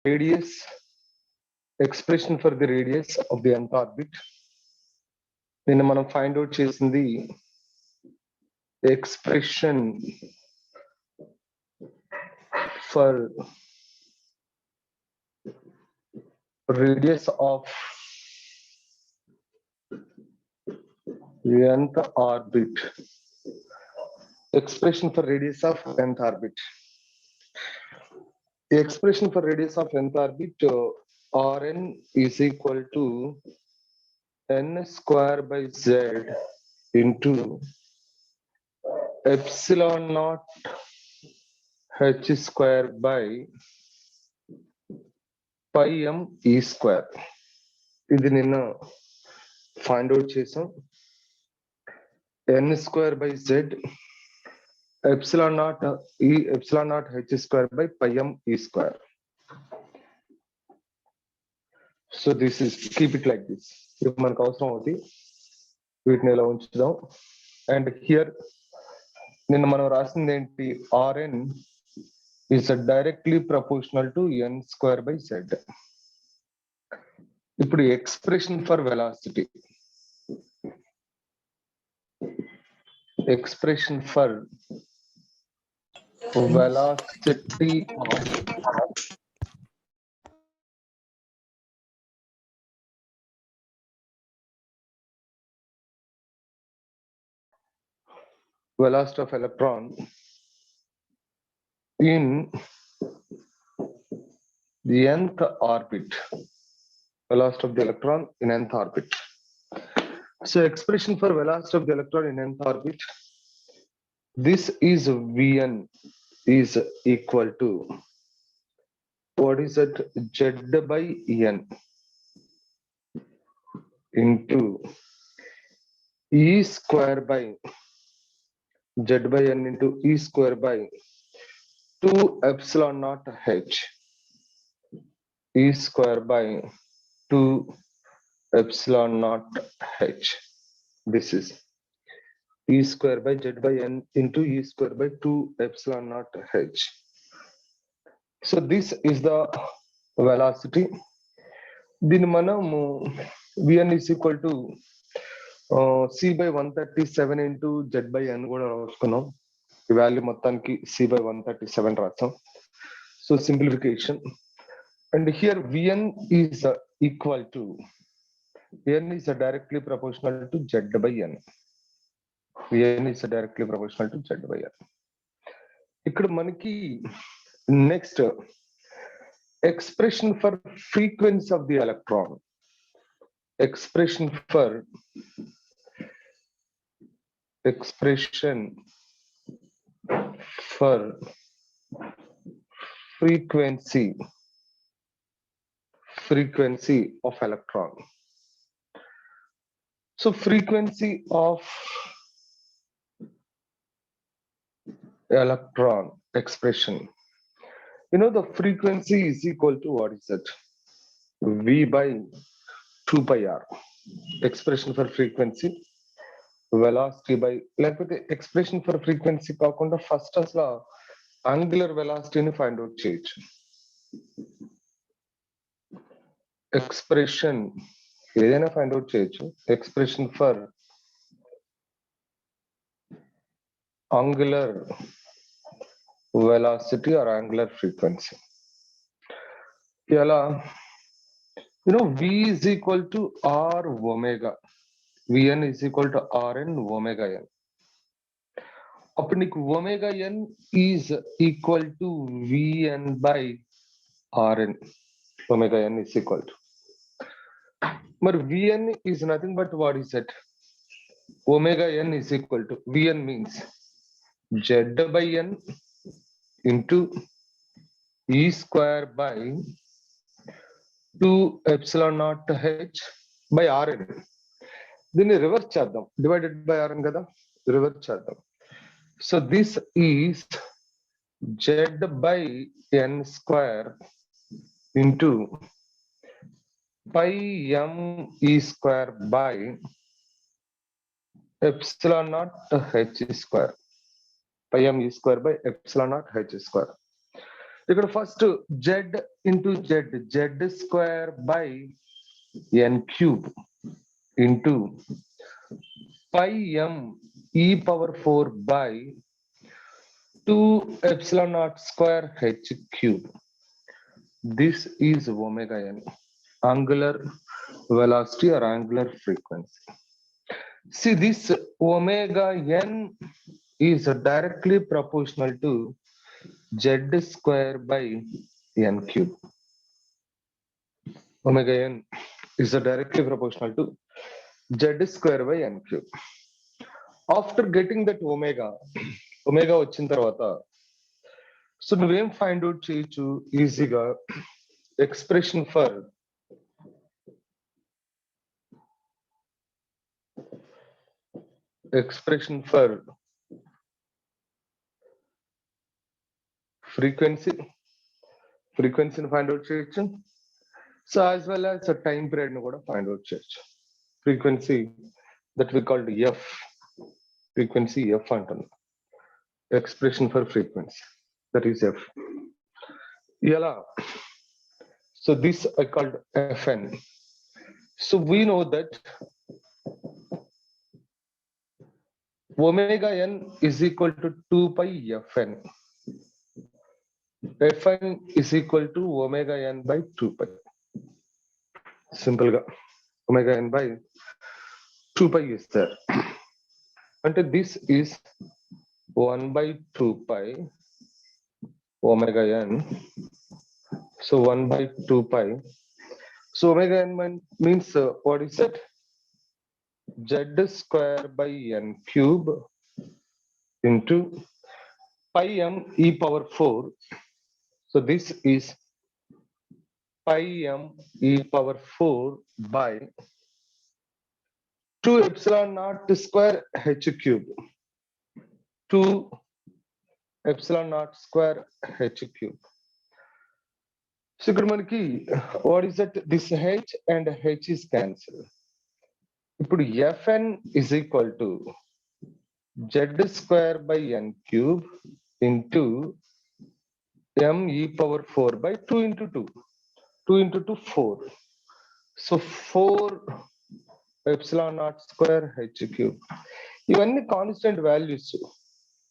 radius, expression for the radius of the nth orbit. Then మనం find out చేసింది expression for radius of nth orbit. Expression for radius of nth orbit. The expression for radius of nth orbit, Rn is equal to n square by z into epsilon naught h square by pi m e square. ఇది నిన్న find out చేసాం. n square by z epsilon naught h square by pi m e square. So this is, keep it like this. ఇప్పుడు మనకు అవసరం అవుతుంది, వీటిని ఇలా ఉంచుదాం. అండ్ హియర్ నిన్న మనం రాసింది ఏంటి, Rn is directly proportional to n square by z. ఇప్పుడు expression for velocity, expression for velocity of electron in the nth orbit. Velocity of the electron in nth orbit. So expression for velocity of the electron in nth orbit, this is Vn is equal to, what is it, z by n into e square by z by n into e square by 2 epsilon naught h e square by 2 epsilon naught h. This is e square by z by n into e square by 2 epsilon naught h. So this is the velocity. దీన్ని మనము Vn is equal to c by 137 into z by n కూడా రాసుకున్నాం. ఈ value మొత్తానికి c by 137 రాస్తాం. So simplification, and here Vn is equal to, n is directly proportional to z by n. Vn is directly proportional to z by n. ఇక్కడ మనకి next expression for frequency of the electron. Expression for frequency of electron. So frequency of electron expression, you know, the frequency is equal to, what is it, v by 2 pi r. Expression for frequency, velocity by, లేకపోతే expression for frequency కాకుండా first అసలు angular velocity ని find out చేయొచ్చు. Expression ఏదైనా find out చేయొచ్చు. Expression for angular velocity or angular frequency. ఎలా, you know, v is equal to r omega, Vn is equal to Rn omega n. అప్పుడు నీకు omega n is equal to Vn by Rn. Omega n is equal to, మరి Vn is nothing but, what is it, omega n is equal to, Vn means z by n into e square by 2 epsilon naught h by Rn. దీన్ని reverse చేద్దాం, divided by Rn కదా, reverse చేద్దాం. So this is z by n square into pi m e square by epsilon naught h square. Pi m e square by epsilon naught h square. ఇక్కడ first z into z square by n cube into pi m e power 4 by 2 epsilon naught square h cube. This is omega n, angular velocity or angular frequency. See, this omega n is directly proportional to z square by n cube. Omega n is directly proportional to z square by n cube. After getting that omega వచ్చిన తర్వాత so నువ్వేం find out చేయొచ్చు ఈజీగా expression for ఫ్రీక్వెన్సీని find out చేయొచ్చు. So as well as time period ని కూడా find out చేయొచ్చు. Frequency that we called F, frequency F అంటున్నాం. Expression for frequency that is F. ఎలా? So this I called Fn. So we know that omega n is equal to 2 pi Fn. Fn is equal to omega n by 2 pi. Simple ga omega n by 2 pi is there. And this is 1 by 2 pi omega n. So 1 by 2 pi. So omega n means what is it? Z square by n cube into pi m e power 4. So this is pi m e power 4 by 2 epsilon naught square h cube. 2 epsilon naught square h cube. So ఇక్కడ మనకి what is that? This h and h is cancelled. ఇప్పుడు Fn is equal to z square by n cube into m e power 4 by 2 into 2. 2 into 2, 4. So 4 epsilon naught square h cube. ఇవన్నీ constant values.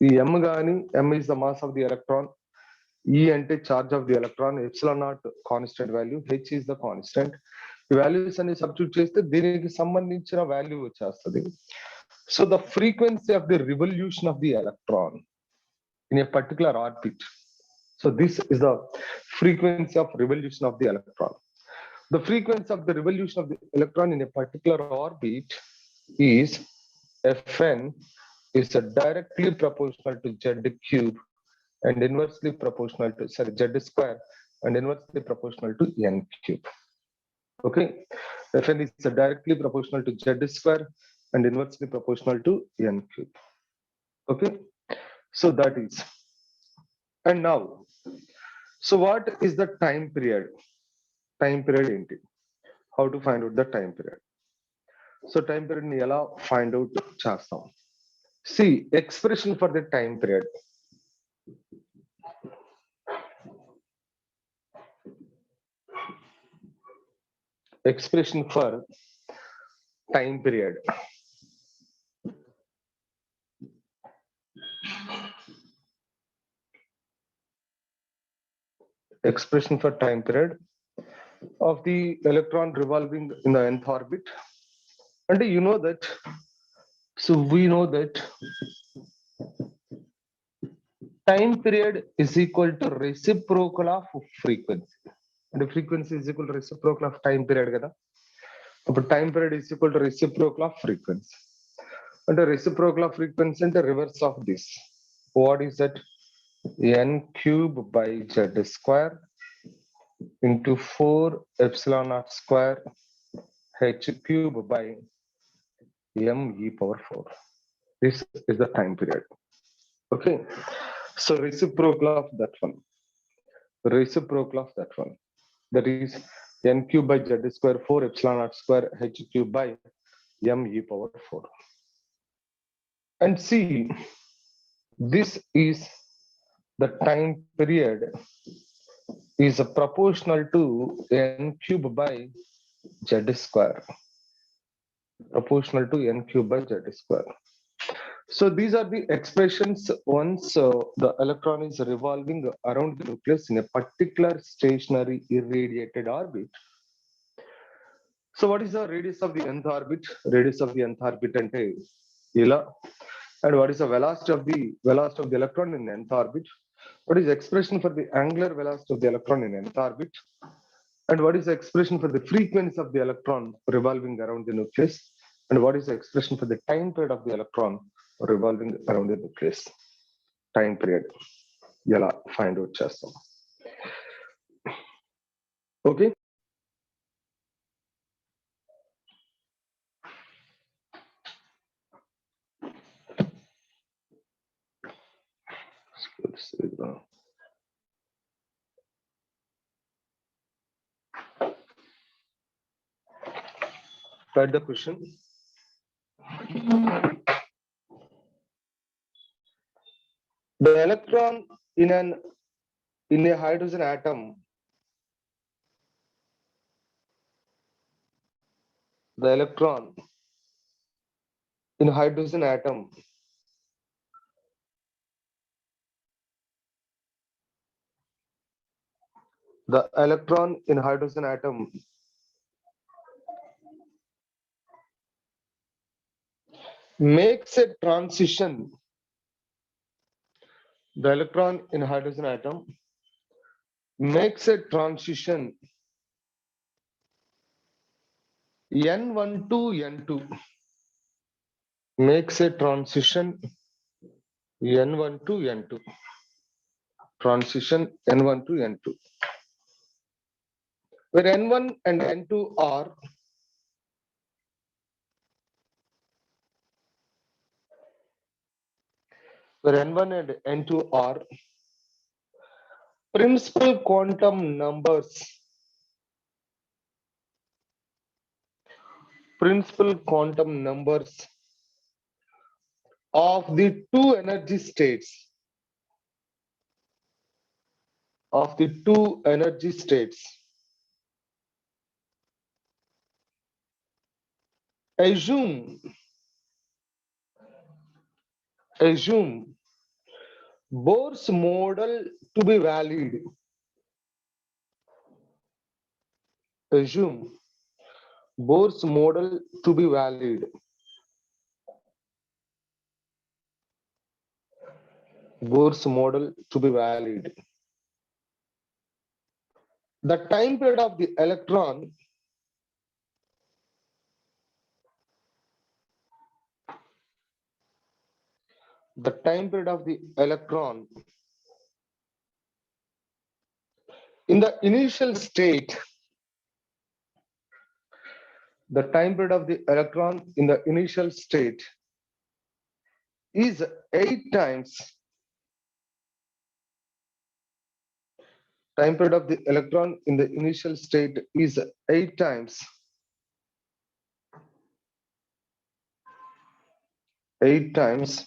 ఈ m గాని, m is the mass of the electron, e అంటే charge of the electron, epsilon naught constant value, h is the constant. ఈ values అన్ని substitute చేస్తే దీనికి సంబంధించిన value వచ్చేస్తుంది. So the frequency of the revolution of the electron in a particular orbit. So this is the frequency of revolution of the electron. The frequency of the revolution of the electron in a particular orbit is Fn is directly proportional to z cube and inversely proportional to z square and inversely proportional to n cube. Okay, Fn is directly proportional to z square and inversely proportional to n cube. Okay, so that is. And now, so what is the time period? Time period ఏంటి? How to find out the time period? So time period ని ఎలా find out చేస్తాం? See, expression for the time period. Expression for time period. Expression for time period of the electron revolving in the nth orbit. And you know that, so we know that time period is equal to reciprocal of frequency. And the frequency is equal to reciprocal of time period kada. But time period is equal to reciprocal of frequency. And the reciprocal of frequency and the reverse of this. What is that? N cube by z square into 4 epsilon naught square h cube by m e power 4. This is the time period. Okay, so reciprocal of that one. Reciprocal of that one. That is n cube by z square 4 epsilon naught square h cube by m e power 4. And see, this is the time period is proportional to n cube by z square. Proportional to n cube by z square. So these are the expressions once the electron is revolving around the nucleus in a particular stationary irradiated orbit. So what is the radius of the nth orbit? Radius of the nth orbit ante ila. And what is the velocity of the electron in nth orbit? What is the expression for the angular velocity of the electron in nth orbit? And what is the expression for the frequency of the electron revolving around the nucleus? And what is the expression for the time period of the electron revolving around the nucleus? Time period. Yala find out chestam. Okay. Write the question. The electron in a hydrogen atom, the electron in hydrogen atom the electron in hydrogen atom makes a transition. The electron in hydrogen atom makes a transition N1 to N2. Makes a transition N1 to N2. Transition N1 to N2. Where N1 and N2 are principal quantum numbers. Principal quantum numbers of the two energy states. Of the two energy states. Assume Bohr's model to be valid. Assume Bohr's model to be valid. Bohr's model to be valid. The time period of the electron in the initial state, the time period of the electron in the initial state is 8 times. Time period of the electron in the initial state is 8 times. 8 times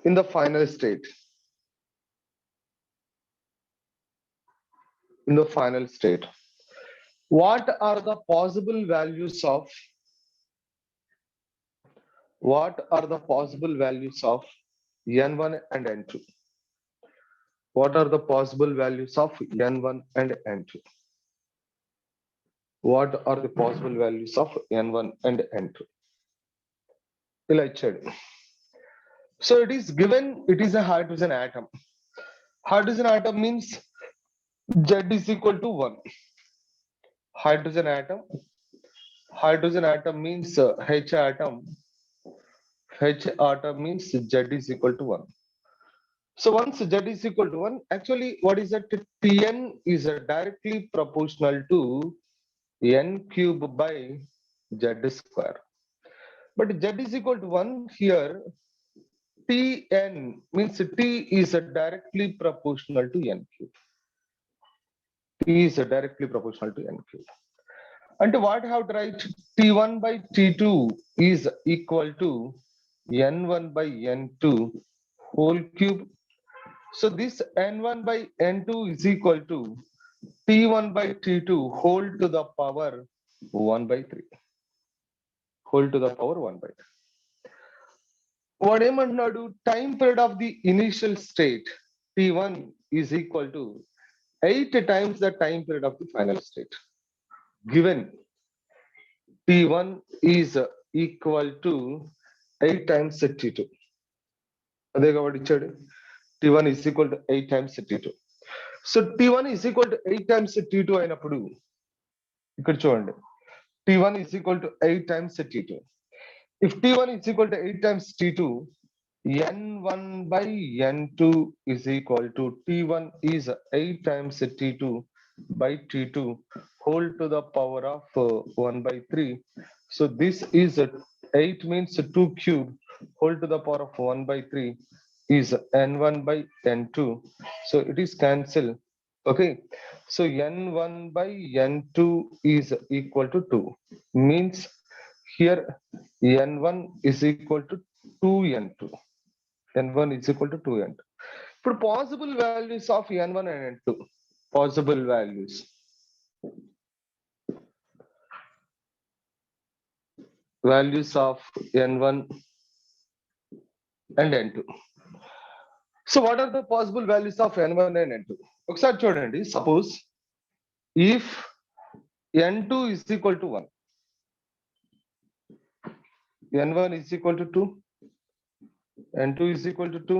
in the final state. In the final state. What are the possible values of N1 and N2? What are the possible values of N1 and N2? What are the possible values of N1 and N2? So it is given, it is a hydrogen atom. Hydrogen atom means Z is equal to 1. Hydrogen atom means H atom. H atom means Z is equal to 1. So once Z is equal to 1, actually what is that? Tn is directly proportional to n cube by Z square. But Z is equal to 1 here. Tn means T is directly proportional to n cube. T is directly proportional to n cube. And what I have to write? T1 by T2 is equal to N1 by N2 whole cube. So this n1 by n2 is equal to t1 by t2 whole to the power 1 by 3. Whole to the power 1 by 3. వాడేమంటున్నాడు time period of the initial state t1 is equal to 8 times the time period of the final state. Given t1 is equal to 8 times t2. అదే కాబట్టి ఇచ్చాడు t1 is equal to 8 times t2. So t1 is equal to 8 times t2 అయినప్పుడు ఇక్కడ చూడండి t1 is equal to 8 times t2. If t1 is equal to 8 times t2, n1 by n2 is equal to t1 is 8 times t2 by t2 whole to the power of 1 by 3. So this is 8 means 2 cube whole to the power of 1 by 3 is n1 by n2. So it is cancelled. Okay. So n1 by n2 is equal to 2. Means here n1 is equal to 2n2. n1 is equal to 2n2. For possible values of n1 and n2, possible values. Values of n1 and n2. So what are the possible values of n1 and n2? ఒకసారి చూడండి, suppose if n2 is equal to 1, n1 is equal to 2, n2 is equal to 2,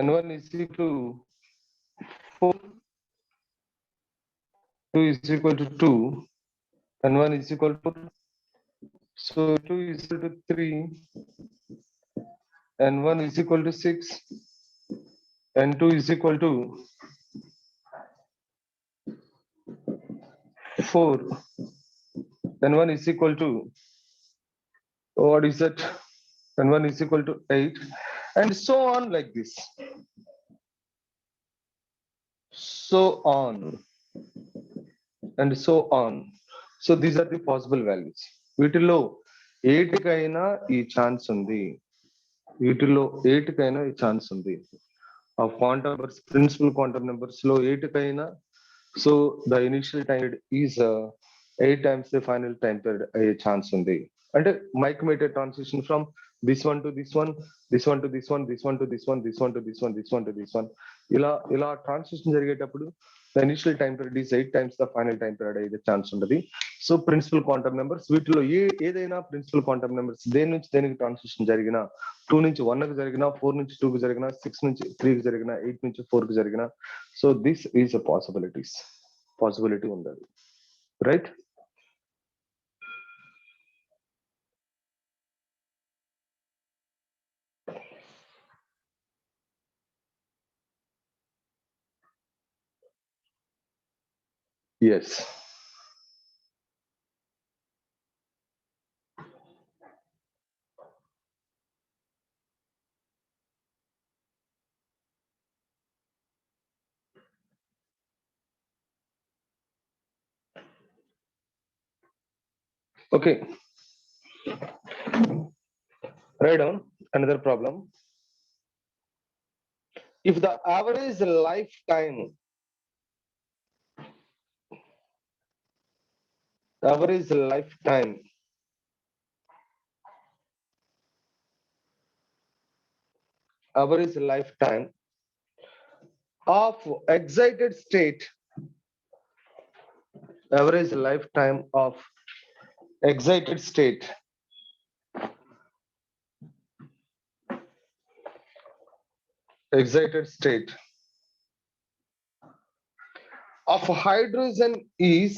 n1 is equal to 4, 2 is equal to 2, n1 is equal to 4. So 2 is equal to 3, n1 is equal to 6, n2 is equal to 4, n1 is equal to, what is that? n1 is equal to 8, and so on like this. So on and so on. So these are the possible values. వీటిలో 8 కైనా ఈ chance ఉంది, వీటిలో 8 కైనా ఈ chance ఉంది. ఆ quantum numbers, principal quantum numbers లో 8 కైనా, so the initial time period is 8 times the final time period అయ్యే ఛాన్స్ ఉంది. అంటే micrometer transition from this one to this one, this one to this one, this one to this one, this one to this one, this one to this one, ఇలా transition జరిగేటప్పుడు the initial time period is 8 times the final time period అయ్యే chance ఉంటుంది. So principal quantum numbers, వీటిలో ఏదైనా principal quantum numbers దేని నుంచి దేనికి transition జరిగినా, 2 నుంచి 1 కి జరిగినా, 4 నుంచి 2 కి జరిగినా, 6 నుంచి 3 కి జరిగినా, 8 నుంచి 4 కి జరిగినా, so this is a possibility ఉండాలి, right? Yes. Okay. Write down another problem. If the average lifetime of excited state, average lifetime of excited state of hydrogen is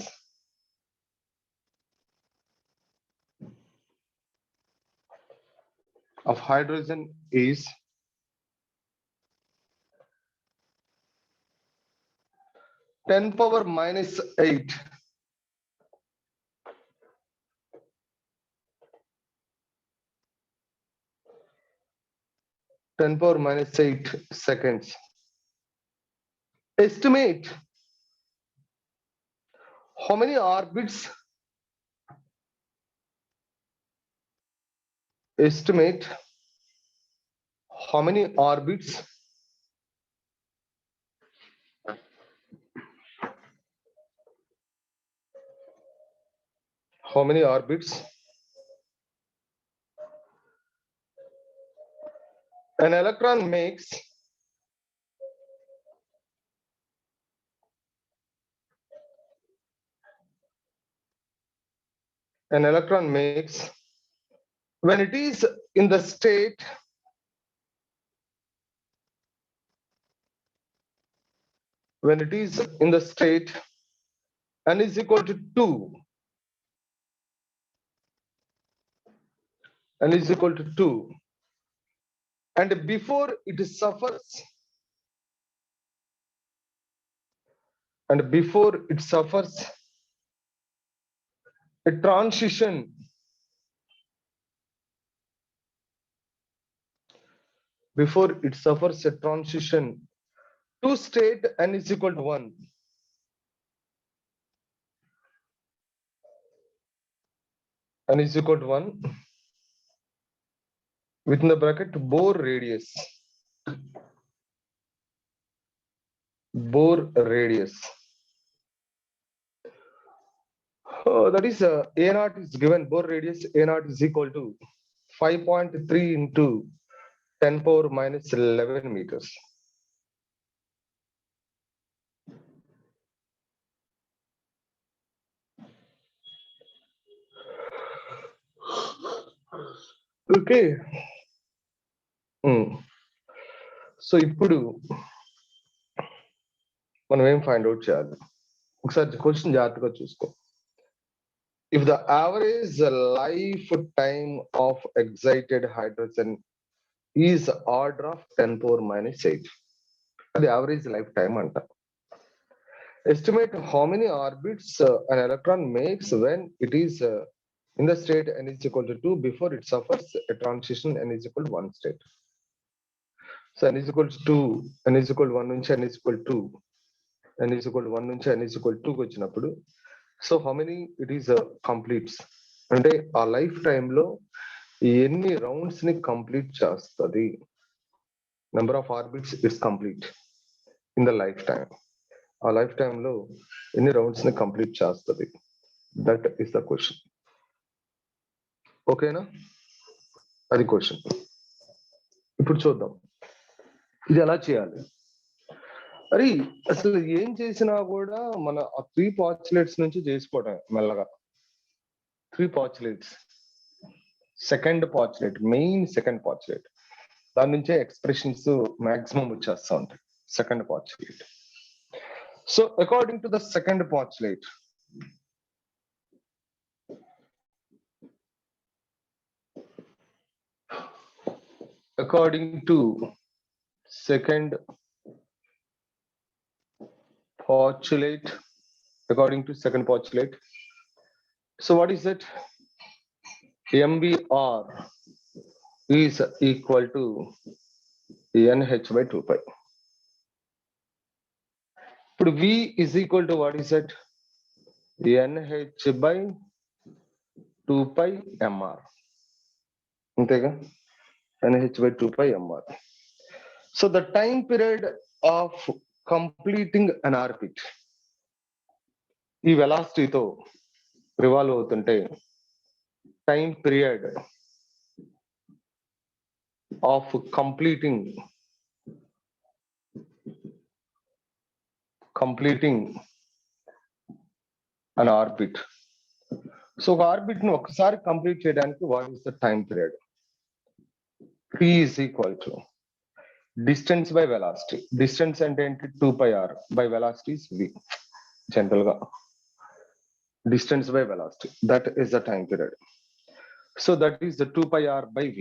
10 power minus 8 10 power minus 8 seconds. Estimate how many orbits how many orbits an electron makes when it is in the state n is equal to 2, and before it suffers a transition to state n is equal to 1. N is equal to 1 within the bracket Bohr radius. That is A naught is given. Bohr radius A naught is equal to 5.3 into 10 power minus 11 meters. Okay. So ఇప్పుడు మనం ఏం find out చేయాలి? ఒకసారి question జాగ్రత్తగా చూసుకో. If the average lifetime of excited hydrogen is order of 10 power minus 8, అది average lifetime అంట. Estimate how many orbits an electron makes when it is in the state n is equal to 2 before it suffers a transition n is equal to 1 state. So n is equal to 2, n is equal to 1 నుంచి n is equal to 2, n is equal to 1 నుంచి n is equal to 2 వచ్చినప్పుడు so how many it is completes అంటే ఆ life టైంలో ఎన్ని rounds ని complete చేస్తుంది, number of orbits it's complete in the life time. ఆ లైఫ్ టైంలో ఎన్ని రౌండ్స్ ని కంప్లీట్ చేస్తుంది, దట్ ఈస్ ద క్వశ్చన్. ఓకేనా? అది క్వశ్చన్. ఇప్పుడు చూద్దాం ఇది ఎలా చేయాలి. అరే అసలు ఏం చేసినా కూడా మన ఆ 3 పాస్చులేట్స్ నుంచి చేసుకోవడం మెల్లగా. 3 postulates, second postulate, main second postulate, దాని నుంచే ఎక్స్ప్రెషన్స్ మాక్సిమం వచ్చేస్తా ఉంటాయి. Second postulate. So according to the second postulate, according to second postulate, so what is it? MVR is equal to NH by 2 pi. ఇప్పుడు V is equal to what is it? NH by 2 pi MR. అంతేగా? NH by 2 pi MR. So the time period of completing an orbit, ఈ వెలాసిటీతో revolve అవుతుంటే time period of completing an orbit. So ఒక orbit ను ఒకసారి complete చేయడానికి what is the time period? T is equal to distance by velocity. Distance అంటే ఏంటి? 2 pi r by velocity is v. General గా distance by velocity, that is the time period. So that is the 2 pi r by v.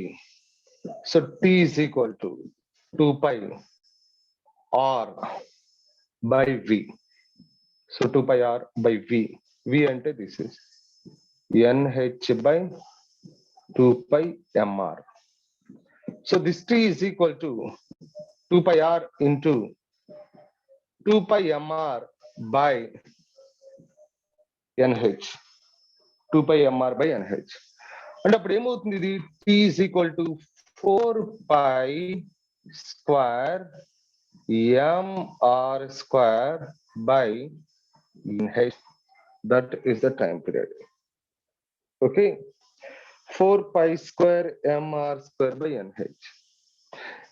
So T is equal to 2 pi r by v. So 2 pi r by v. V ante this is NH by 2 pi mr. So this T is equal to 2 pi r into 2 pi mr by NH. 2 pi mr by NH. అంటే అప్పుడు ఏమవుతుంది? ఇది T is equal to 4 pi square mr square by h. That is the time period. Okay, 4 pi square mr square by nh.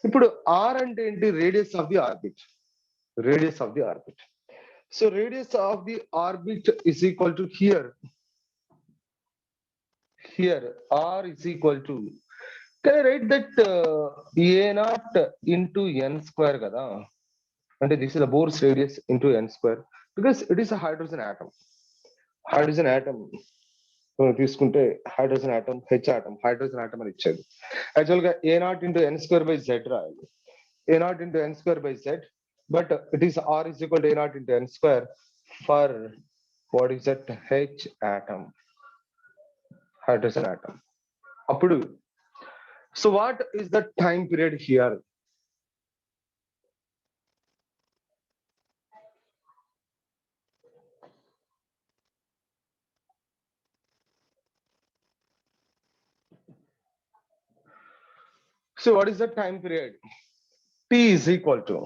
ఇప్పుడు r అంటే ఏంటి? Radius of the orbit. Radius of the orbit. So radius of the orbit is equal to here r is equal to, can I write that a naught into n square కదా? అంటే this is the Bohr's radius into n square, because it is a hydrogen atom. Hydrogen atom తీసుకుంటే hydrogen atom H atom hydrogen atom అని ఇచ్చేది. Actual గా a naught into n square by z రాయాలి. A naught into n square by z, but it is r is equal to a naught into n square for what is that? H atom, hydrogen atom. అప్పుడు so what is the time period here? So what is the time period? T is equal to,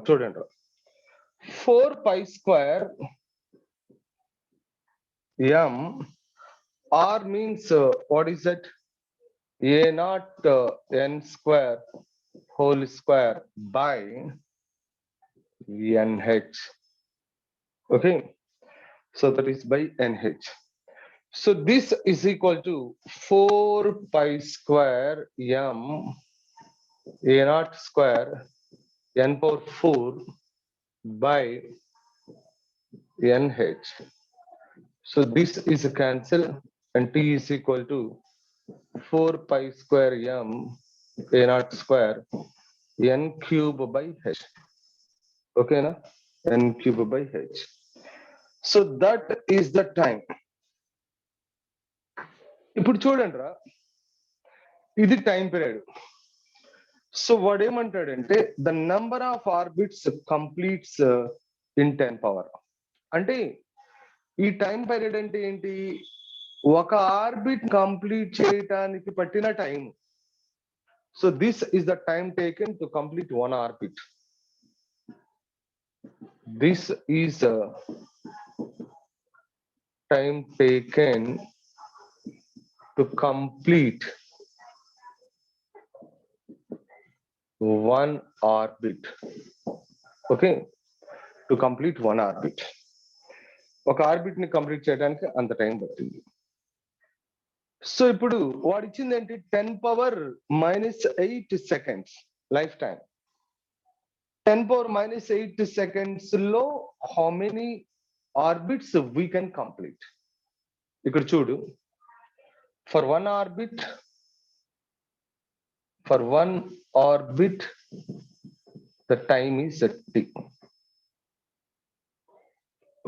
చూడండి, 4 pi square m, r means what is that? A naught n square whole square by nh. Okay, so that is by nh. So this is equal to 4 pi square m a naught square n power 4 by nh. So this is cancel and t is equal to 4 pi square m a naught square n cube by h. Okay na? N cube by h. So that is the time. ఇప్పుడు చూడండి రా, ఇది time period. So వాడు ఏమంటాడంటే the number of orbits completes in 10 power. అంటే ఈ time period అంటే ఏంటి? ఒక ఆర్బిట్ కంప్లీట్ చేయటానికి పట్టిన time. So this is the time taken to complete one orbit. This is time taken to complete one orbit. Okay, to complete one orbit. ఒక orbit ని complete చేయడానికి అంత టైం పట్టింది. సో ఇప్పుడు వాడు ఇచ్చింది ఏంటి? 10 power minus 8 seconds lifetime. 10 power minus 8 seconds లో how many orbits we can complete? ఇక్కడ చూడు, for one orbit the time is at t.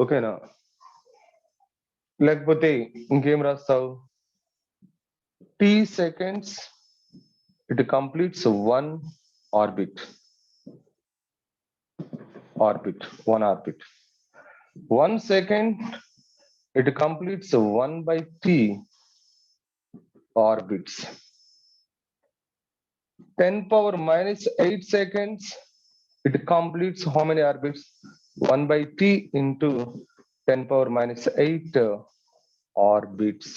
ఓకేనా? లేకపోతే ఇంకేం రాస్తావు? t seconds it completes one orbit. One orbit. 1 second it completes 1 by t orbits. 10 power minus 8 seconds it completes how many orbits? 1 by t into 10 power minus 8 orbits.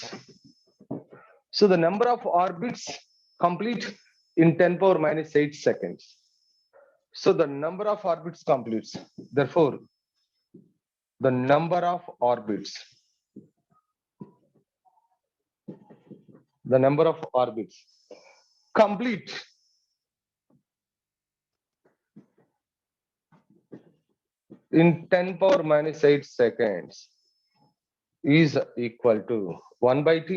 So the number of orbits complete in 10 power minus 8 seconds. So the number of orbits completes. Therefore, the number of orbits complete in 10 power minus 8 seconds is equal to 1 by t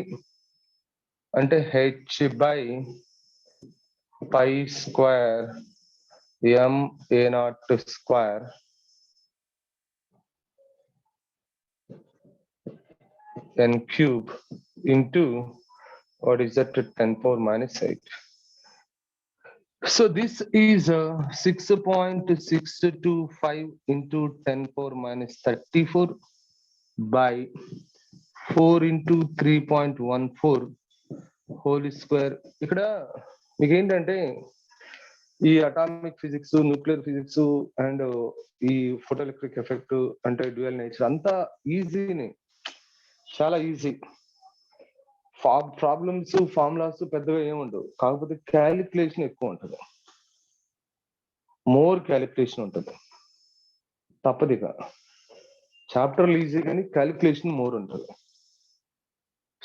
అంటే h by pi square m a naught square n cube into what is that? 10 power minus 8. So this is 6.625 into 10 power minus 34 by 4 into 3.14 whole square. ఇక్కడ మీకు ఏంటంటే ఈ atomic physics, nuclear physics and ఈ photo electric effect అంటే dual nature అంతా ఈజీని, చాలా easy. Problems formulas పెద్దగా ఏముండవు, కాకపోతే క్యాలిక్యులేషన్ ఎక్కువ ఉంటుంది, మోర్ క్యాలిక్యులేషన్ ఉంటుంది. తప్పదిగా చాప్టర్లు ఈజీ కానీ క్యాలిక్యులేషన్ మోర్ ఉంటుంది.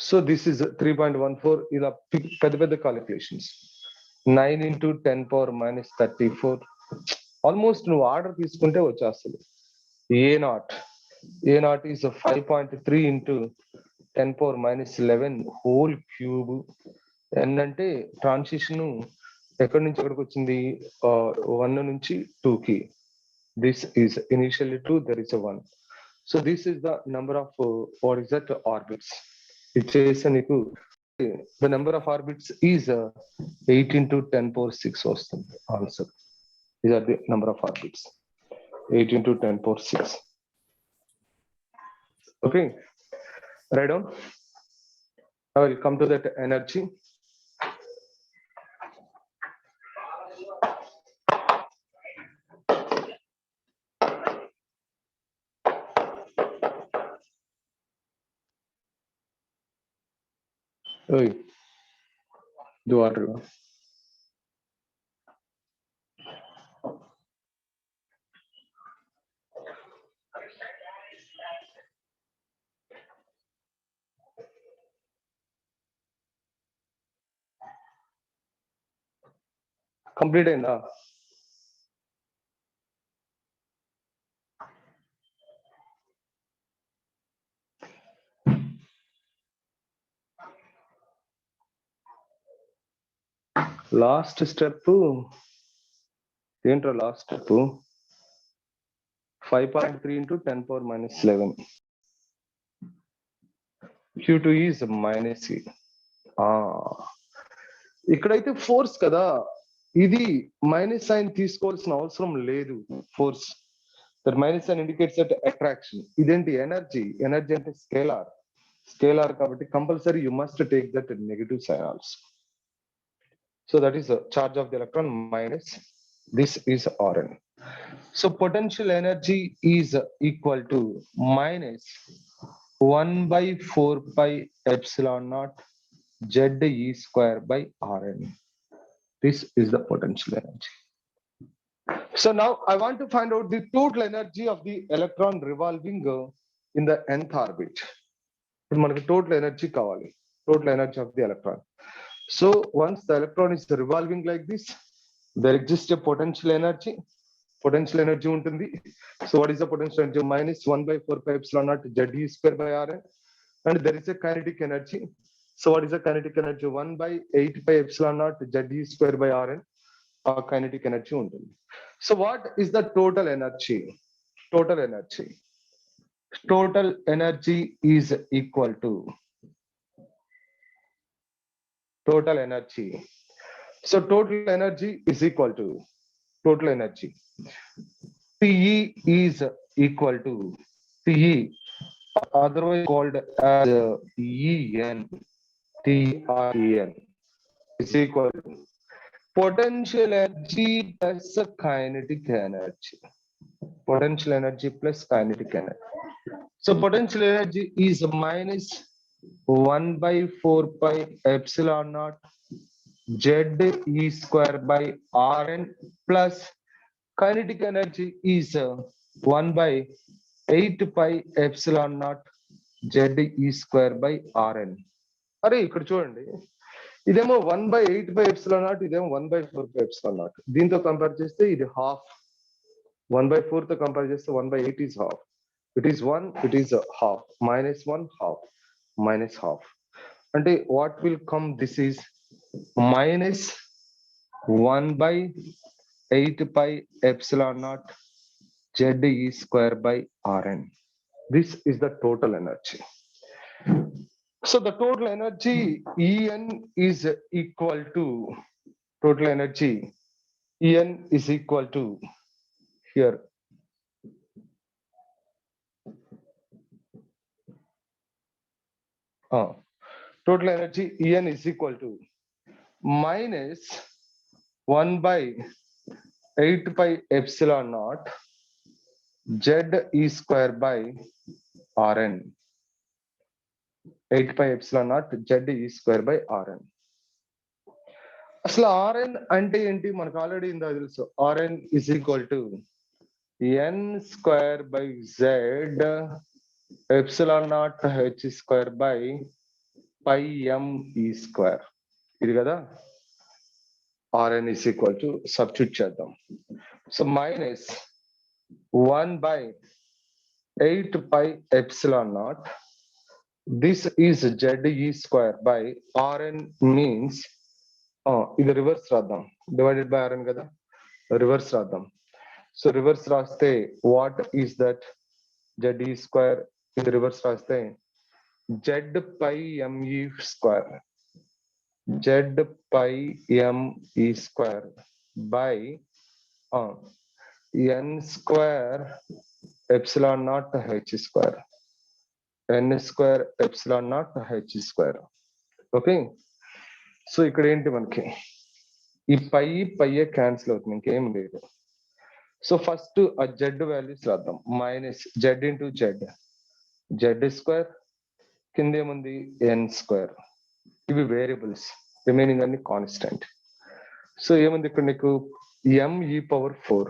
So this is 3.14. ఇలా పెద్ద పెద్ద calculations. 9 into 10 power minus 34. Almost నువ్వు ఆర్డర్ తీసుకుంటే వచ్చేస్తుంది. A naught is 5.3 into 10 power minus 11 whole cube. ఏంటంటే ట్రాన్సిషన్ ఎక్కడి నుంచి ఎక్కడికి వచ్చింది, 1 నుంచి 2 కి. This is initially 2, there is 1. So this is the number of what is that orbits. ఇది చేస్తే నీకు the number of orbits is 8 into 10 power 6 వస్తుంది answer. These are the number of orbits, 8 into 10 power 6. Okay, write down. I will come to that energy. Hey, do water. Complete అయిందా? Last step ఏంట్రా? Last step 5.3 into 10 power minus 11. Q2 is minus E. ఇక్కడైతే force కదా, ఇది minus sign తీసుకోవాల్సిన అవసరం లేదు. Force that minus sign indicates that attraction. ఇదేంటి? Energy. Energy అంటే స్కేలార్ కాబట్టి compulsory you must take that negative sign also. So that is charge of the electron minus this is Rn. So potential energy is equal to minus 1/4 pi epsilon naught ZE square by Rn. This is the potential energy. So now I want to find out the total energy of the electron revolving in the nth orbit. ఇప్పుడు మనకి total energy కావాలి, total energy of the electron. So once the electron is revolving like this, there exists a potential energy. Potential energy ఉంటుంది. So what is the potential energy? Minus 1/4 pi epsilon naught ZE square by Rn. And there is a kinetic energy. So what is the kinetic energy? 1/8 pi epsilon naught ZE square by Rn. Kinetic energy ఉంటుంది. So what is the total energy? Total energy is equal to total energy. So total energy is equal to total energy. TE is equal to TE, otherwise called as En. TREN is equal to potential energy plus kinetic energy. Potential energy plus kinetic energy. So potential energy is minus 1/4 pi epsilon naught ZE square by Rn plus kinetic energy is 1/8 pi epsilon naught ZE square by Rn. అరే ఇక్కడ చూడండి, ఇదేమో 1/8 pi epsilon naught, ఇదేమో 1/4 pi epsilon naught. దీంతో compare చేస్తే ఇది half. 1/4 తో compare చేస్తే 1/8 is half. It is 1, it is half. Minus 1, half. Minus half. అంటే what will come? This is minus 1/8 pi epsilon naught ZE square by Rn. This is the total energy. So the total energy En is equal to total energy En is equal to here total energy En is equal to minus 1 by 8 pi epsilon naught z e square by Rn. 8 pi epsilon naught z e square by Rn. అసలు Rn అంటే ఏంటి మనకు already ఇందా తెలుసు. Rn is equal to n square by z epsilon naught h square by pi m e square. ఇది కదా Rn is equal to substitute చేద్దాం. So minus 1 by 8 pi epsilon naught. This is z e square by Rn means ఇది reverse రాద్దాం. Divided by Rn కదా, reverse రాద్దాం. So reverse రాస్తే what is that z e square, ఇది reverse రాస్తే z pi me square, z pi me square by n square epsilon not h square, n square epsilon not h square. Okay, so ఇక్కడ ఏంటి మనకి ఈ pi cancel అవుతుంది, ఇంకేం లేదు. So first ఆ జెడ్ వాల్యూస్ రాద్దాం. Minus Z into Z, Z square, కింద ఏముంది ఎన్ స్క్వేర్. ఇవి వేరియబుల్స్, రిమైనింగ్ అన్ని కాన్స్టెంట్. సో ఏముంది ఇక్కడ నీకు ME power 4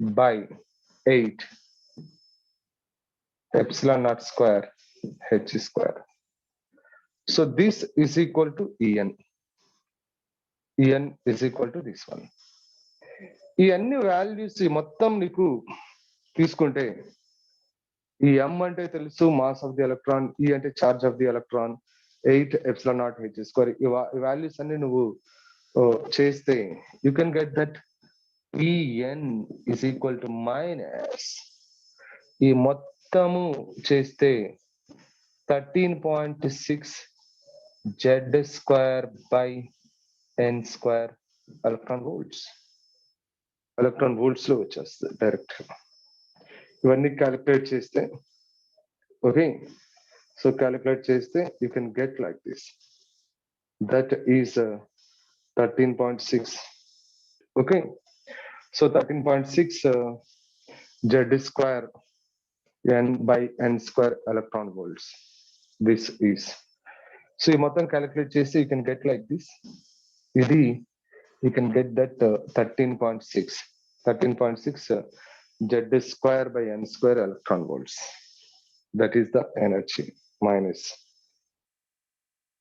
by 8 epsilon naught square h square. So this is equal to En. En is equal to this one. ఈ అన్ని values మొత్తం నీకు తీసుకుంటే ఈ m అంటే తెలుసు mass of the electron, E అంటే charge of the electron, 8 epsilon naught h square. ఈ వాల్యూస్ అన్ని నువ్వు చేస్తే you can get that En is equal to minus, ఈ మొత్తము చేస్తే 13.6 z square by n square electron volts. Electron volts లో వచ్చేస్తుంది డైరెక్ట్. ఇవన్నీ క్యాలిక్యులేట్ చేస్తే, ఓకే, సో క్యాలిక్యులేట్ చేస్తే you can get like this, that is 13.6. Okay, so 13.6 z square n by n square electron volts. This is, so ఈ మొత్తం calculate చేసి you can get like this. ఇది you can get that 13.6 z square by n square electron volts. That is the energy minus.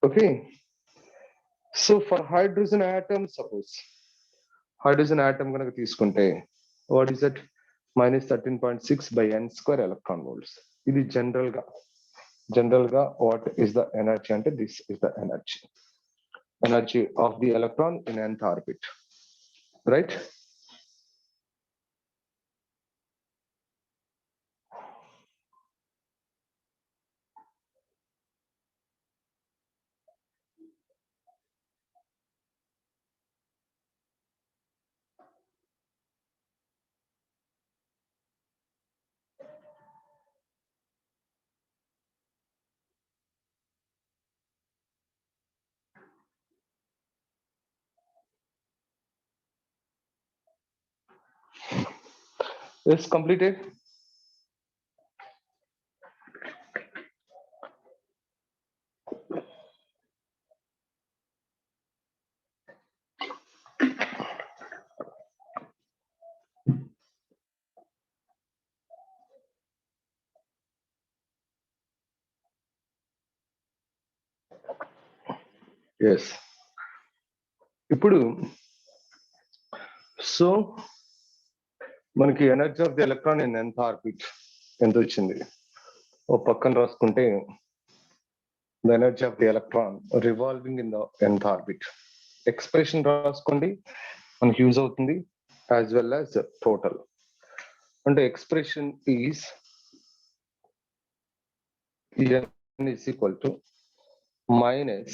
Okay, so for hydrogen atom, suppose hydrogen atom ganaka తీసుకుంటే what is that, minus 13.6 by n square electron volts. ఇది general గా what is the energy అంటే this is the energy of the electron in nth orbit, right? It's completed. Yes. ఇప్పుడు so మనకి energy of the electron in nth orbit ఎంత వచ్చింది, ఓ పక్కన రాసుకుంటే the energy of the electron revolving in the nth orbit. Expression రాసుకోండి, మనకి use అవుతుంది, as well as total. అంటే expression is n is equal to minus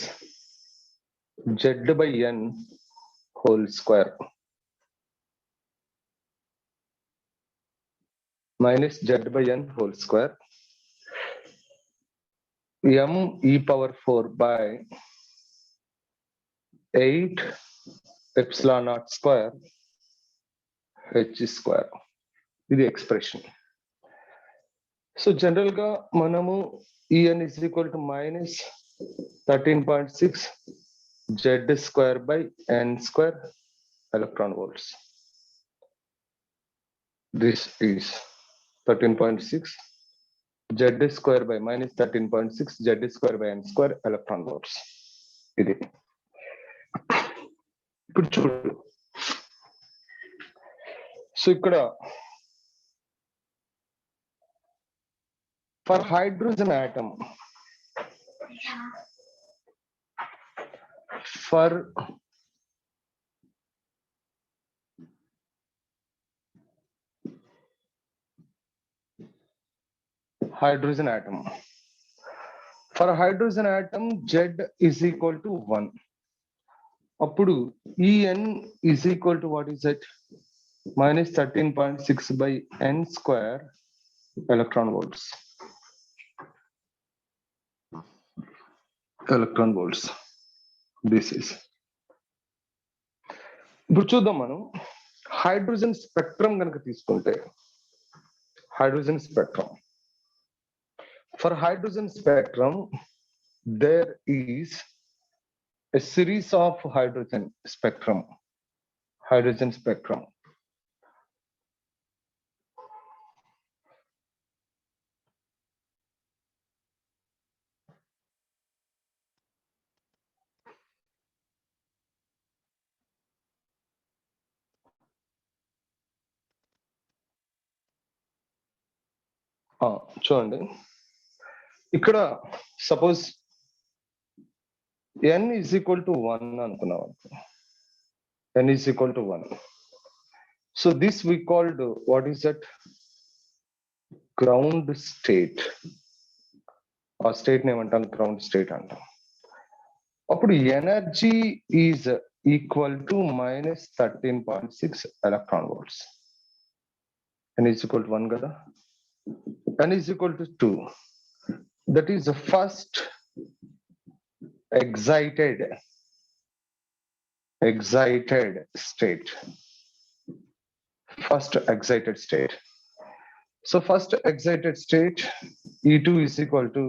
z by n whole square minus z by n whole square m e power 4 by 8 epsilon naught square h square. ఇది expression. So general గా మనము En is equal to minus 13.6 z square by n square electron volts. This is 13.6 z square by minus 13.6 z square by n square electron volts. ఇది ఇప్పుడు చూడు. So ఇక్కడ for hydrogen atom, for hydrogen atom, for hydrogen atom z is equal to 1. అప్పుడు En is equal to what is it? Minus 13.6 by n square electron volts. Electron volts. This is. ఇప్పుడు చూద్దాం మనం hydrogen spectrum కనుక తీసుకుంటే hydrogen spectrum, for hydrogen spectrum there is a series of hydrogen spectrum. చూడండి ఇక్కడ suppose n is equal to 1 అనుకున్నాం. n is equal to 1. So this we called, what is that? Ground state. ఆ state ఏమంటాం? Ground state అంటాం. అప్పుడు energy is equal to minus 13.6 electron volts. n is equal to 1 కదా, n is equal to 2. That is the first excited state. First excited state. So first excited state E2 is equal to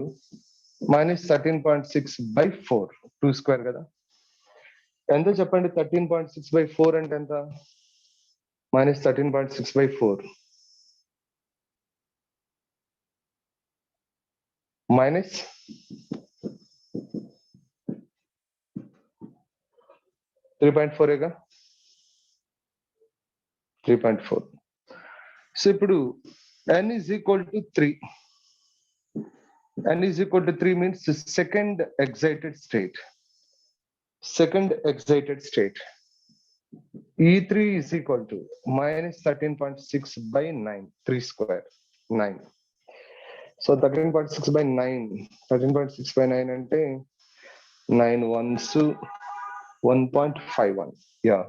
minus 13.6 by 4. 2 square కదా. ఎంత చెప్పండి? 13.6 by 4 అంటే ఎంత? Minus 13.6 by 4. Minus 3.4 ఏగా. 3.4. So ఇప్పుడు n is equal to 3. n is equal to 3 means second excited state. E3 is equal to minus 13.6 by 9. 3 square 9. So 13.6 by 9. 13.6 by 9 అంటే 9 ones 1.51. Yeah.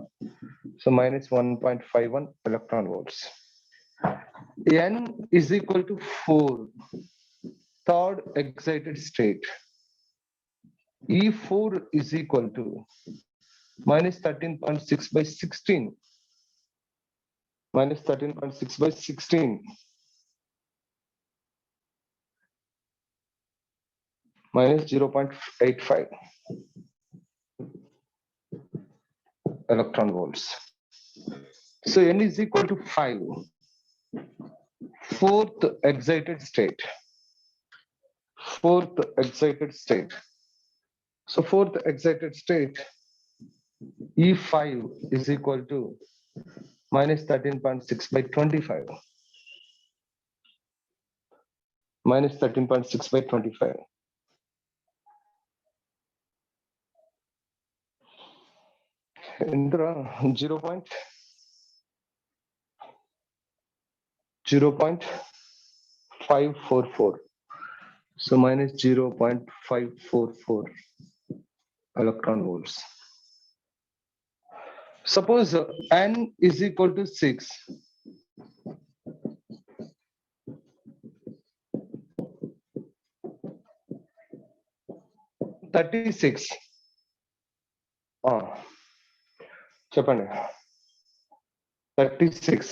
So minus 1.51 electron volts. N is equal to 4. Third excited state. E4 is equal to minus 13.6 by 16. Minus 13.6 by 16. Minus 0.85 electron volts. So n is equal to 5. Fourth excited state. So fourth excited state E5 is equal to minus 13.6 by 25. Minus 13.6 by 25. Indra 0.544. So minus 0.544 electron volts. Suppose n is equal to 6. 36. చెప్పండి 36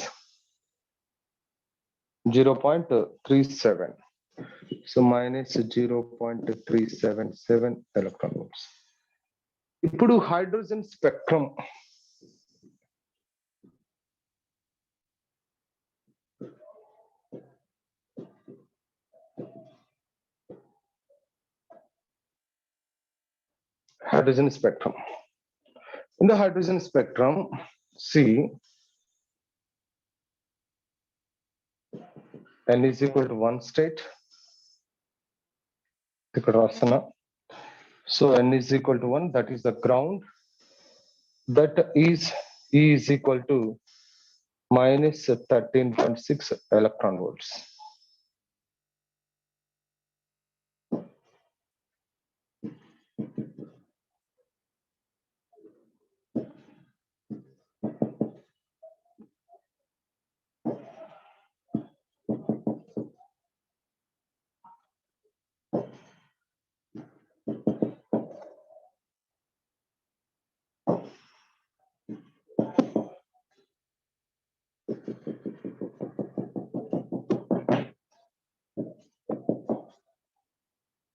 0.37 so minus 0.377 electron volts. ఇప్పుడు hydrogen spectrum hydrogen spectrum. In the hydrogen spectrum, see n is equal to 1 state. So n is equal to 1, that is the ground. That is E is equal to minus 13.6 electron volts.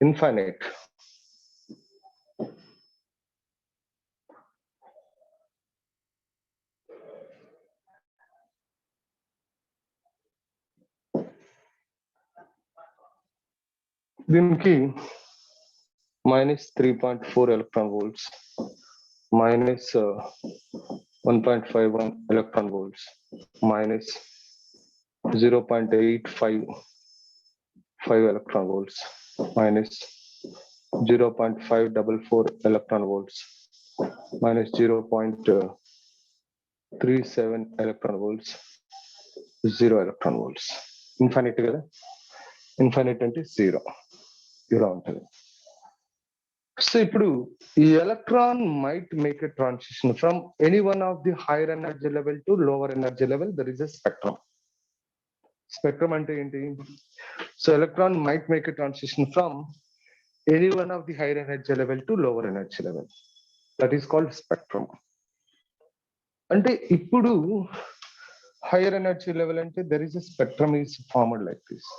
Infinite. దీనికి minus 3.4 electron volts, minus 1.51 electron volts, minus 0.855 electron volts, minus 0.544 electron volts, minus 0.37 electron volts, 0 electron volts. Infinite కదా, infinite అంటే 0 ఇలా ఉంటుంది. So ఇప్పుడు ఈ electron might make a transition from any one of the higher energy level to lower energy level. There is a spectrum. Spectrum అంటే ఏంటి? So electron might make a transition from any one of the higher energy level to lower energy level. That is called spectrum. అంటే ఇప్పుడు higher energy level అంటే there is a spectrum is formed like this.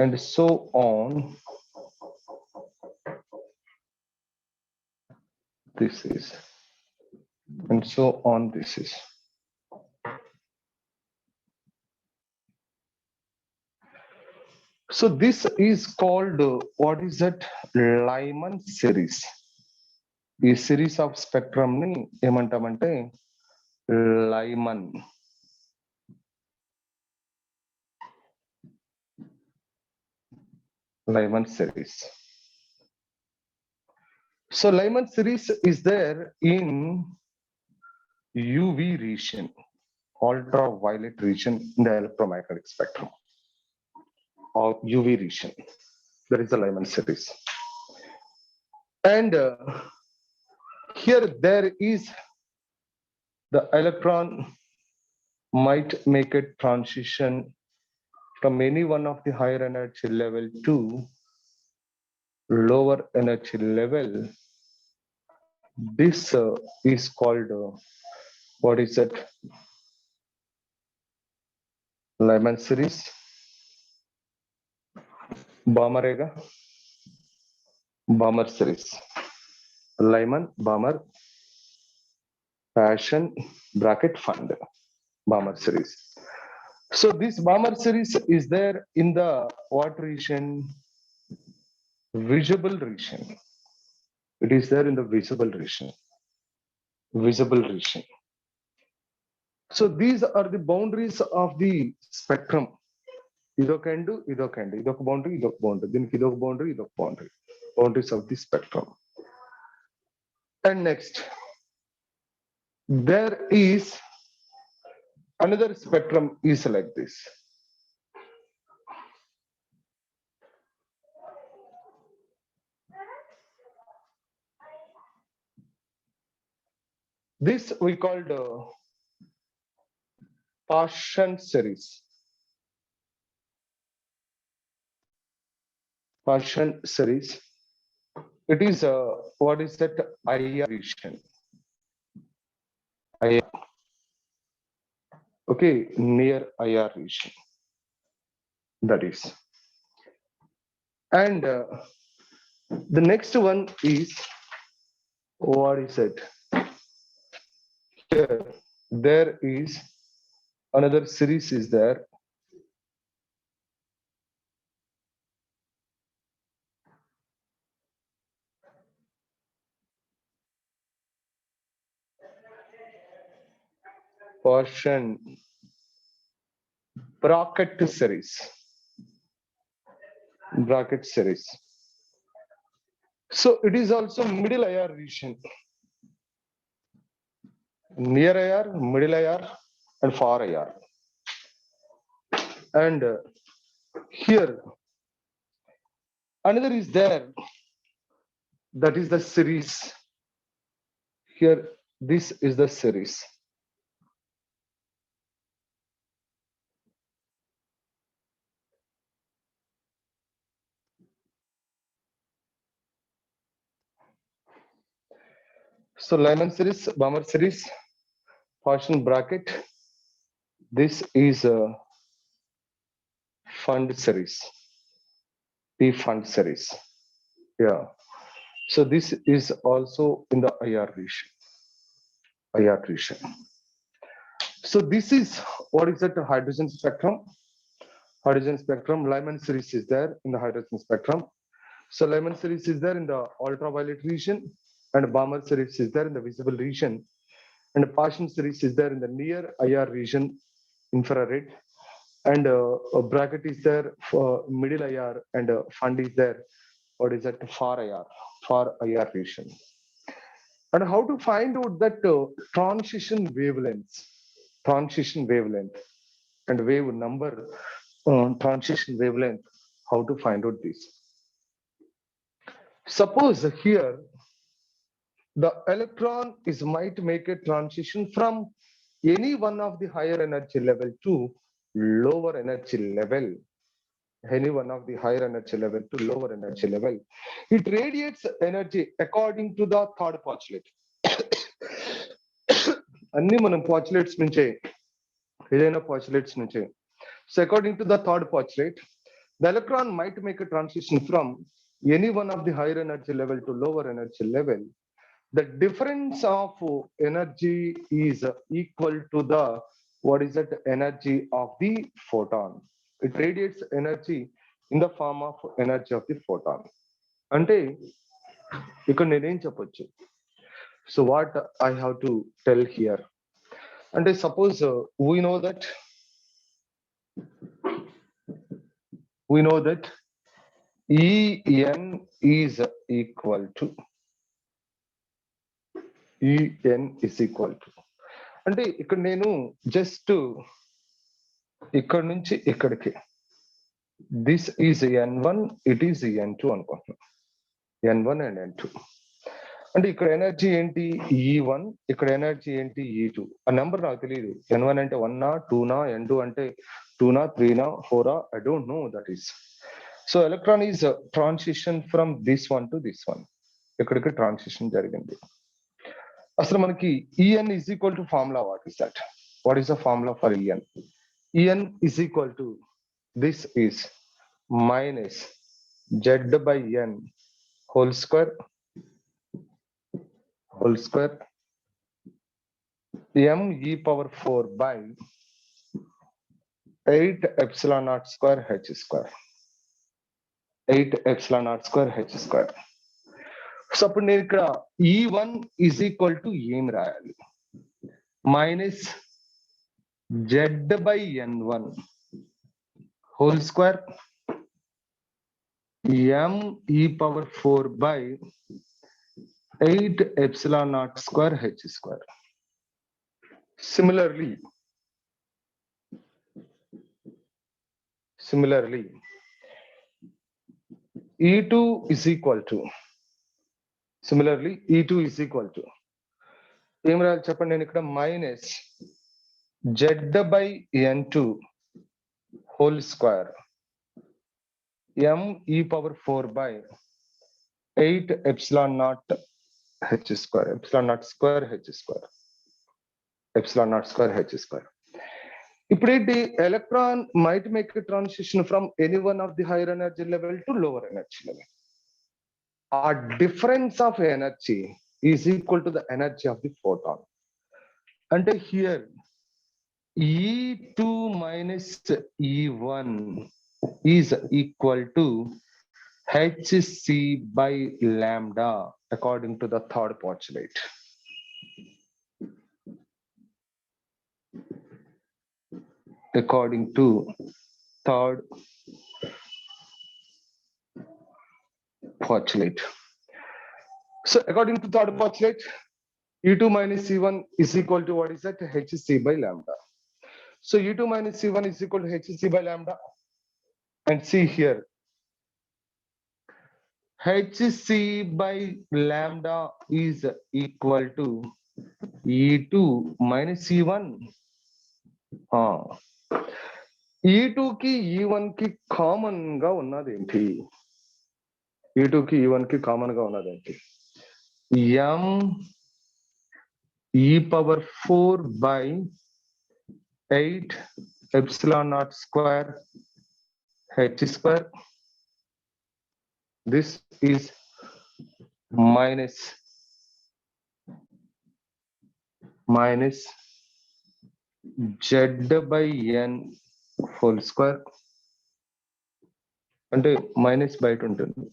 And so on. This is, and so on. This is. So this is called what is that? Lyman series. ఈ series of spectrum ని ఏమంటామంటే Lyman series. So Lyman series is there in UV region, ultraviolet region in the electromagnetic spectrum, or UV region. There is a Lyman series. And here there is the electron might make a transition from any one of the higher energy level to lower energy level. This is called what is that? Lyman series. Balmer series. Lyman, Balmer, Paschen, bracket fund. Balmer series. So this Balmer series is there in the what region? Visible region. It is there in the visible region. Visible region. So these are the boundaries of the spectrum. ఇదొక end, ఇదొక end, ఇదొక boundary, ఇదొక boundary, దీనికి ఇదొక boundary, ఇదొక boundary. Boundaries of the spectrum. And next, there is another spectrum is like this. This we called Paschen series. Partial series. It is what is that IR region? IR. Okay, near IR region. That is. And the next one is what is it? Here, there is another series is there. Portion bracket series. Bracket series. So it is also middle IR region. Near IR, middle IR, and far IR. And here, another is there. That is the series. Here, this is the series. So Lyman series, Balmer series, Paschen bracket. This is a fund series, P fund series. Yeah. So this is also in the IR region. IR region. So this is what is that hydrogen spectrum? Hydrogen spectrum. Lyman series is there in the hydrogen spectrum. So Lyman series is there in the ultraviolet region, and Balmer series is there in the visible region, and Paschen series is there in the near IR region, infrared, and a bracket is there for middle IR, and fund is there. What is that? Far IR region. And how to find out that transition wavelengths, transition wavelength, and wave number, transition wavelength. How to find out this? Suppose here the electron is might make a transition from any one of the higher energy level to lower energy level. Any one of the higher energy level to lower energy level. It radiates energy according to the third postulate. అన్ని మనం postulates నుంచే ఏదైనా postulates నుంచే. So according to the third postulate, the electron might make a transition from any one of the higher energy level to lower energy level. The difference of energy is equal to the what is that energy of the photon. It radiates energy in the form of energy of the photon. అంటే ఇక్కడ నేనేం చెప్పొచ్చు? So what I have to tell here? అంటే suppose we know that En is equal to అంటే ఇక్కడ నేను just ఇక్కడ నుంచి ఇక్కడికి this is N1, it is N2 అనుకుంటున్నాను. N1 అండ్ N2 అంటే ఇక్కడ ఎనర్జీ ఏంటి E1, ఇక్కడ ఎనర్జీ ఏంటి E2. ఆ నెంబర్ నాకు తెలియదు. N1 అంటే 1 2 N2 అంటే 2 3 4 I don't know that is. So electron is transition from this one to this one. ఇక్కడికి ట్రాన్సిషన్ జరిగింది. అసలు మనకి En is equal to formula. What is that? What is the formula for En? En is equal to this is minus Z by N whole square M e power 4 by 8 epsilon naught square H square. 8 epsilon naught square H square. So అప్పుడు నేను ఇక్కడ E1 is equal to ఏం రాయాలి? Minus Z by N1 whole square M e power 4 by 8 epsilon naught square H square. Similarly, E2 is equal to ఏం రాయాలి చెప్పండి? నేను ఇక్కడ minus Z by N2 whole square m e power 4 by 8 epsilon naught h square, epsilon naught square h square, epsilon naught square h square. ఇప్పుడు electron might make a transition from any one of the higher energy level to lower energy level. Our difference of energy is equal to the energy of the photon. And here E2 minus E1 is equal to hc by lambda according to the third postulate. According to third postulate. So according to third postulate, E2 minus E1 is equal to what is that? hc by lambda. So E2 minus E1 is equal to hc by lambda. And see here, hc by lambda is equal to E2 minus E1. E2 కి E1 కి common గా ఉన్నది ఏంటి? E2 కి E1 కి common గా ఉన్నది ఏంటి? m e power 4 by 8 epsilon naught square h square. This is minus z by n whole square. అంటే మైనస్ బయట ఉంటుంది.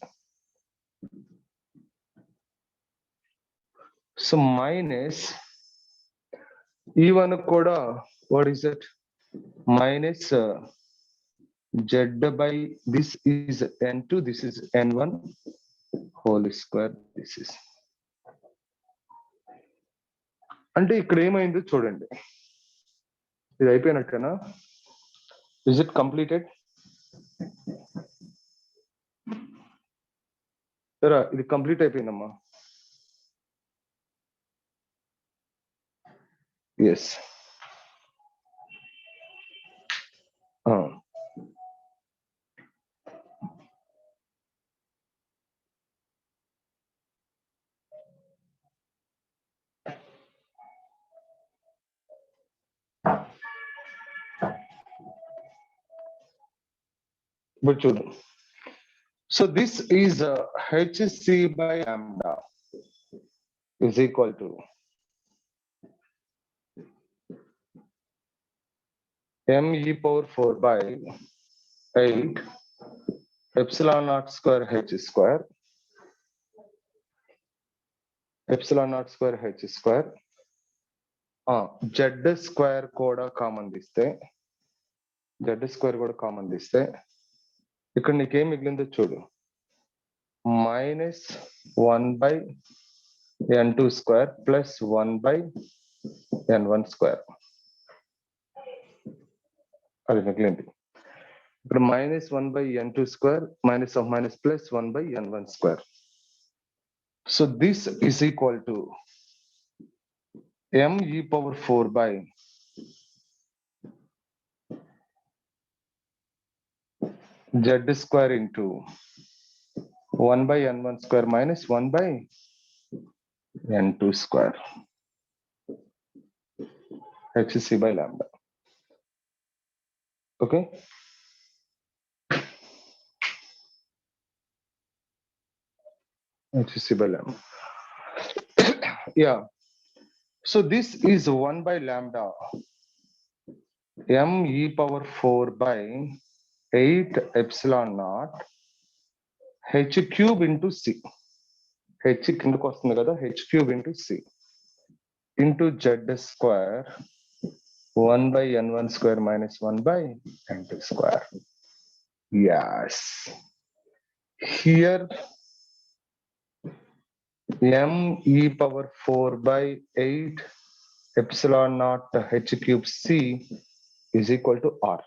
సో మైనస్ E1 కూడా what is it? Minus z by this is n2, this is n1 whole square. This is అంటే ఇక్కడ ఏమైందో చూడండి. ఇది అయిపోయినట్టేనా? Is it completed? ఇది కంప్లీట్ అయిపోయిందమ్మా. ఎస్. ఇప్పుడు చూద్దాం. So this is hc by lambda is equal to m e power 4 by 8 epsilon naught square h square, epsilon naught square h square. z square కూడా కామన్ తీస్తే, z square కూడా common తీస్తే ఇక్కడ నీకేం మిగిలిందో చూడు. Minus 1 by n2 square plus 1 by n1 square. అది మిగిలింది. ఇక్కడ minus 1 by n2 square minus of minus plus 1 by n1 square. So this is equal to m e power 4 by z square into 1 by n1 square minus 1 by n2 square hc by lambda. Okay. hc by lambda. Yeah. So this is 1 by lambda m e power 4 by 8 epsilon naught h cube into c. h కిందకు వస్తుంది కదా, h cube into c into z square 1 by n1 square minus 1 by n2 square. Yes. Here m e power 4 by 8 epsilon naught h cube c is equal to r.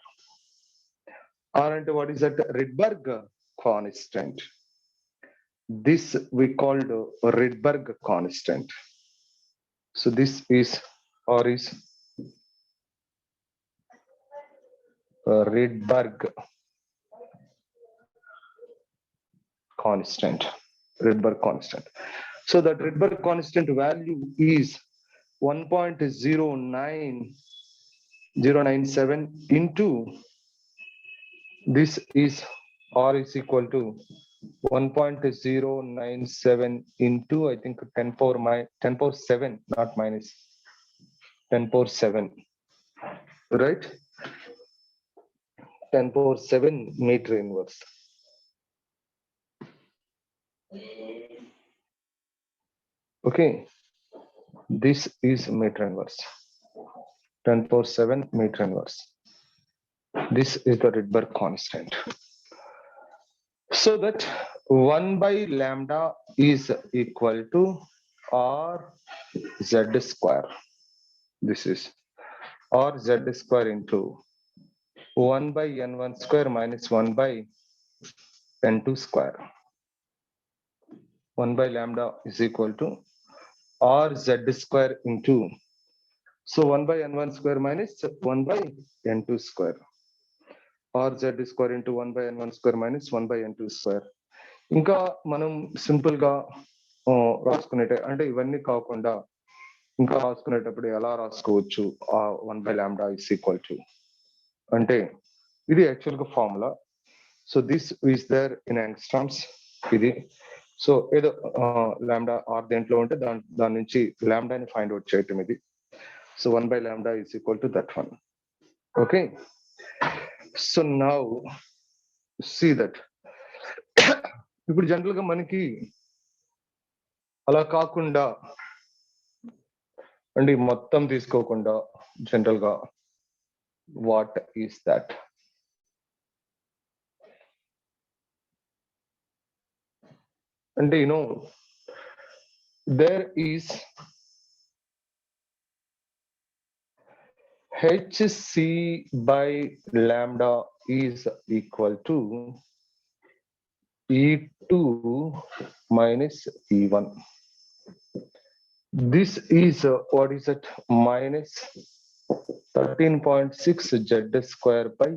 R and what is that? Rydberg constant. This we called Rydberg constant. So this is or is Rydberg constant, Rydberg constant. So that Rydberg constant value is 1.09097 into this is R is equal to 1.097 into I think 10 power 7, not minus 10 power 7, right? 10 power 7 meter inverse. Okay, this is meter inverse. 10 power 7 meter inverse. This is the Rydberg constant. So that 1 by lambda is equal to R Z square. This is R Z square into 1 by N1 square minus 1 by N2 square. 1 by lambda is equal to R Z square into, so 1 by N1 square minus 1 by N2 square. R Z square into 1 by N1 square minus 1 by N2 square. ఇంకా మనం simple గా రాసుకునేట అంటే ఇవన్నీ కాకుండా ఇంకా రాసుకునేటప్పుడు ఎలా రాసుకోవచ్చు ఆ 1 by lambda is equal to అంటే ఇది యాక్చువల్ గా formula. So this is there in angstroms. ఇది సో ఏదో లాంబ్డా ఆర్ దేంట్లో ఉంటే దాని నుంచి లాంబ్డాని ఫైండ్ అవుట్ చేయటం ఇది. So 1 by lambda is equal to that one. Okay, so now see that ఇప్పుడు జనరల్ గా మనకి అలా కాకుండా అండి మొత్తం తీసుకోకుండా జనరల్ గా వాట్ ఈస్ దట్ అంటే there is hc by lambda is equal to E2 minus E1. This is what is it? Minus 13.6 Z square by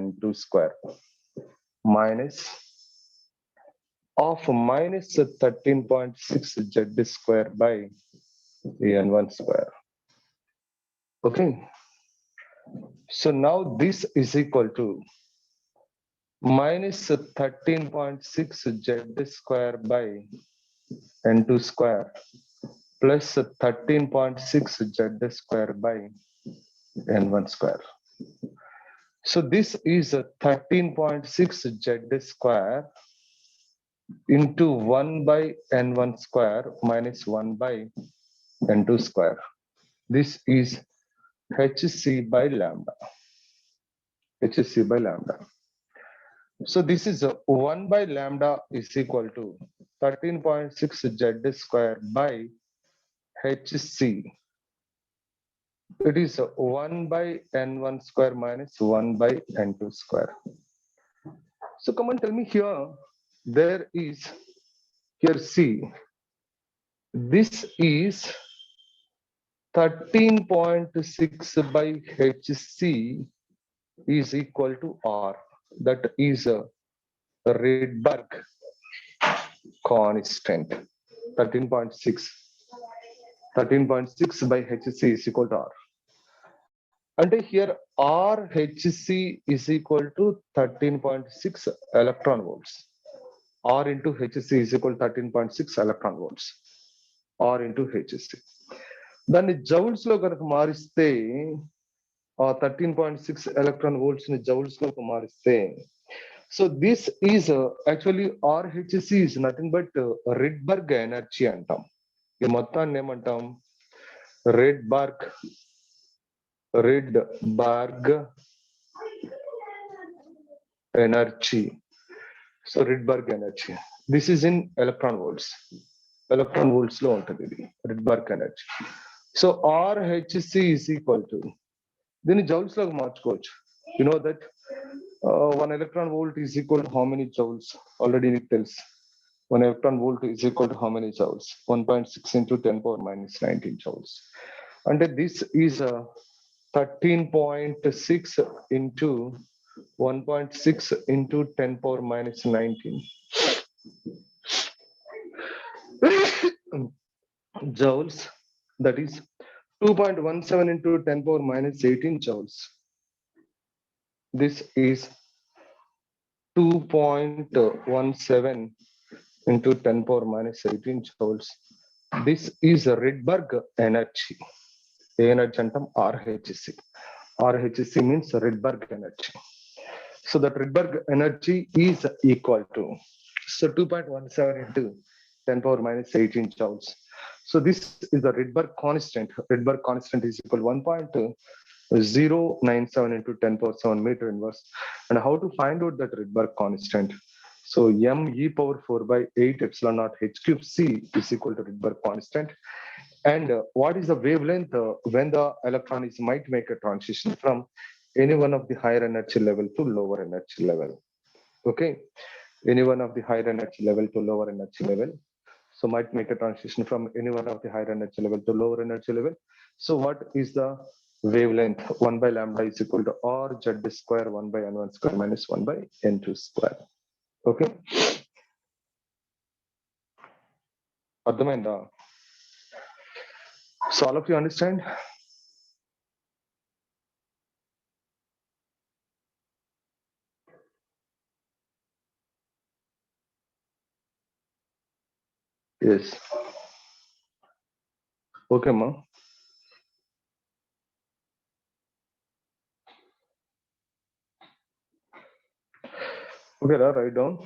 N2 square minus of minus 13.6 Z square by N1 square. Okay. So now this is equal to minus 13.6 Z square by N2 square plus 13.6 Z square by N1 square. So this is 13.6 Z square into 1 by N1 square minus 1 by N2 square. This is hc by lambda. hc by lambda. So this is 1 by lambda is equal to 13.6 Z square by hc. It is 1 by N1 square minus 1 by N2 square. So come on, tell me here, there is, here see, this is 13.6 by hc is equal to R. That is a Rydberg constant. 13.6 by hc is equal to R. And here RHC is equal to 13.6 electron volts. R into HC is equal to 13.6 electron volts. R into HC. దాన్ని joules లో కనుక మారిస్తే 13.6 electron volts ని joules లో మారిస్తే, so this is actually RHC is nothing but Rydberg energy అంటాం. ఈ మొత్తాన్ని ఏమంటాం? Rydberg energy. So Rydberg energy. This is in electron volts. Electron volts lo untadi idi Rydberg energy. So RHC is equal to, దీన్ని joules లాగా మార్చుకోవచ్చు. You know that 1 electron volt is equal to how many joules? Already నీకు తెలుసు. 1 electron volt is equal to how many joules? 1.6 into 10 power minus 19 joules. And this is 13.6 into 1.6 into 10 power minus 19. joules, that is 2.17 into 10 power minus 18 joules. This is 2.17 into 10 power minus 18 joules. This is a Rydberg energy. Energy antam RHC. RHC means Rydberg energy. So that Rydberg energy is equal to, so 2.17 into 10 power minus 18 joules. So this is the Rydberg constant. Rydberg constant is equal to 1.097 into 10 power 7 meter inverse. And how to find out that Rydberg constant? So m e power 4 by 8 epsilon naught h cube c is equal to Rydberg constant. And what is the wavelength when the electron is might make a transition from any one of the higher energy level to lower energy level? Okay, any one of the higher energy level to lower energy level. So might make a transition from any one of the higher energy level to lower energy level. So what is the wavelength? 1 by lambda is equal to r z square 1 by n1 square minus 1 by n2 square. Okay. అర్థమైందా? So all of you understand? Yes. Okay, ma. Okay, write down.